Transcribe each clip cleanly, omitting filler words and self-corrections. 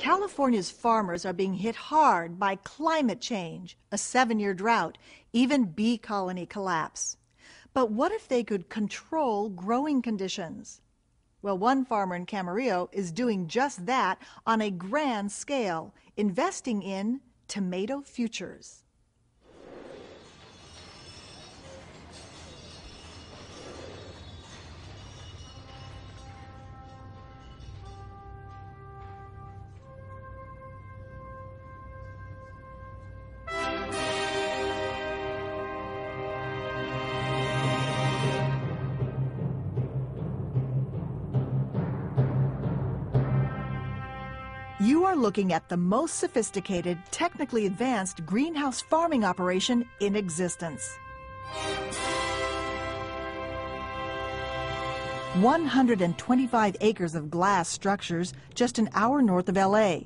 California's farmers are being hit hard by climate change, a 7-year drought, even bee colony collapse. But what if they could control growing conditions? Well, one farmer in Camarillo is doing just that on a grand scale, investing in tomato futures. You are looking at the most sophisticated, technically advanced greenhouse farming operation in existence. 125 acres of glass structures just an hour north of LA.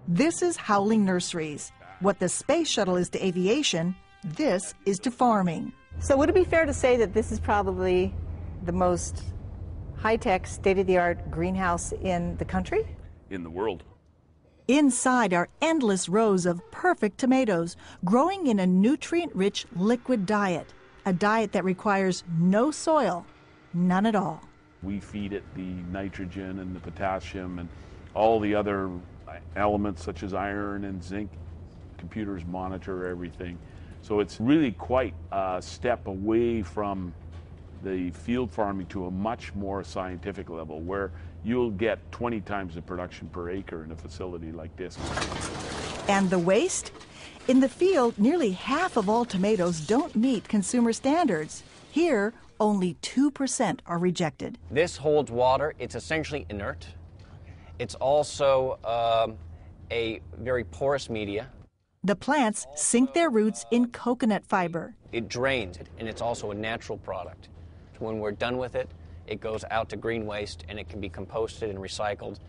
This is Howling Nurseries. What the space shuttle is to aviation, this is to farming. So would it be fair to say that this is probably the most high-tech, state-of-the-art greenhouse in the country? In the world. Inside are endless rows of perfect tomatoes growing in a nutrient-rich liquid diet, a diet that requires no soil, none at all. We feed it the nitrogen and the potassium and all the other elements such as iron and zinc. Computers monitor everything. So it's really quite a step away from the field farming to a much more scientific level where you'll get 20 times the production per acre in a facility like this. And the waste? In the field, nearly half of all tomatoes don't meet consumer standards. Here, only 2% are rejected. This holds water. It's essentially inert. It's also a very porous media. The plants sink their roots in coconut fiber. It drains, and it's also a natural product. When we're done with it, it goes out to green waste, and it can be composted and recycled.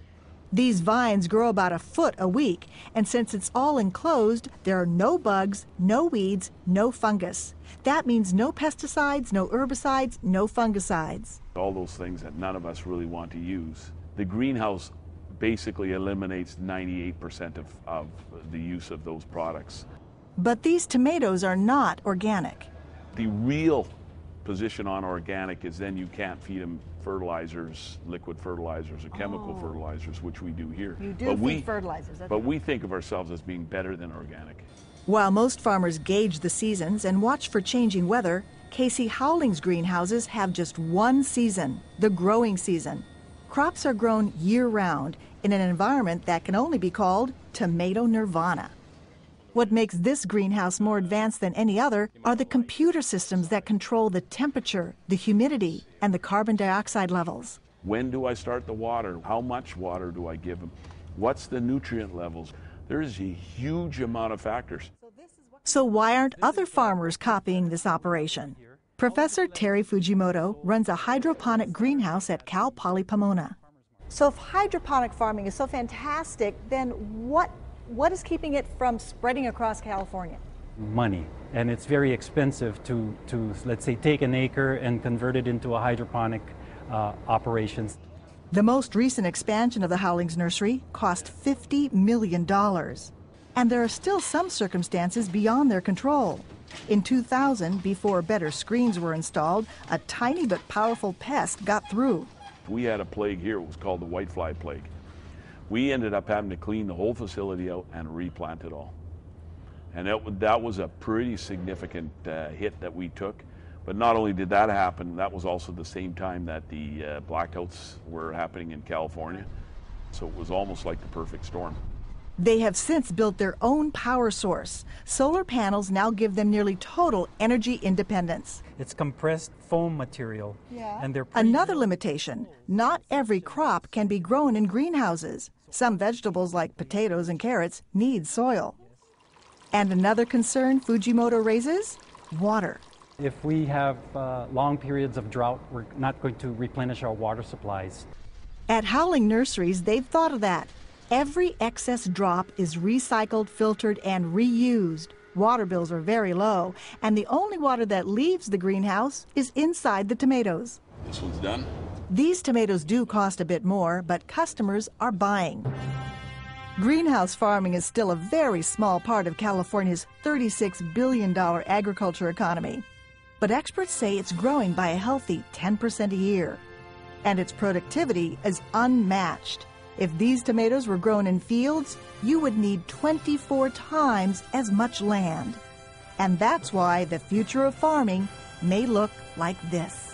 These vines grow about a foot a week, and since it's all enclosed, there are no bugs, no weeds, no fungus. That means no pesticides, no herbicides, no fungicides. All those things that none of us really want to use. The greenhouse basically eliminates 98% of the use of those products. But these tomatoes are not organic. The real position on organic is then you can't feed them fertilizers, liquid fertilizers or chemical fertilizers, which we do here. You do feed fertilizers. But we think of ourselves as being better than organic. While most farmers gauge the seasons and watch for changing weather, Casey Howling's greenhouses have just one season, the growing season. Crops are grown year-round in an environment that can only be called tomato nirvana. What makes this greenhouse more advanced than any other are the computer systems that control the temperature, the humidity, and the carbon dioxide levels. When do I start the water? How much water do I give them? What's the nutrient levels? There's a huge amount of factors. So why aren't other farmers copying this operation? Professor Terry Fujimoto runs a hydroponic greenhouse at Cal Poly Pomona. So if hydroponic farming is so fantastic, then what is keeping it from spreading across California? Money. And it's very expensive to let's say, take an acre and convert it into a hydroponic operations. The most recent expansion of the Howling's nursery cost $50 million. And there are still some circumstances beyond their control. In 2000, before better screens were installed, a tiny but powerful pest got through. We had a plague here, it was called the whitefly plague. We ended up having to clean the whole facility out and replant it all. And that was a pretty significant hit that we took. But not only did that happen, that was also the same time that the blackouts were happening in California. So it was almost like the perfect storm. They have since built their own power source. Solar panels now give them nearly total energy independence. It's compressed foam material. And they're Another limitation, not every crop can be grown in greenhouses. Some vegetables like potatoes and carrots need soil. And another concern Fujimoto raises, water. If we have long periods of drought, we're not going to replenish our water supplies. At Howling Nurseries, they've thought of that. Every excess drop is recycled, filtered, and reused. Water bills are very low, and the only water that leaves the greenhouse is inside the tomatoes. This one's done. These tomatoes do cost a bit more, but customers are buying. Greenhouse farming is still a very small part of California's $36 billion agriculture economy. But experts say it's growing by a healthy 10% a year. And its productivity is unmatched. If these tomatoes were grown in fields, you would need 24 times as much land. And that's why the future of farming may look like this.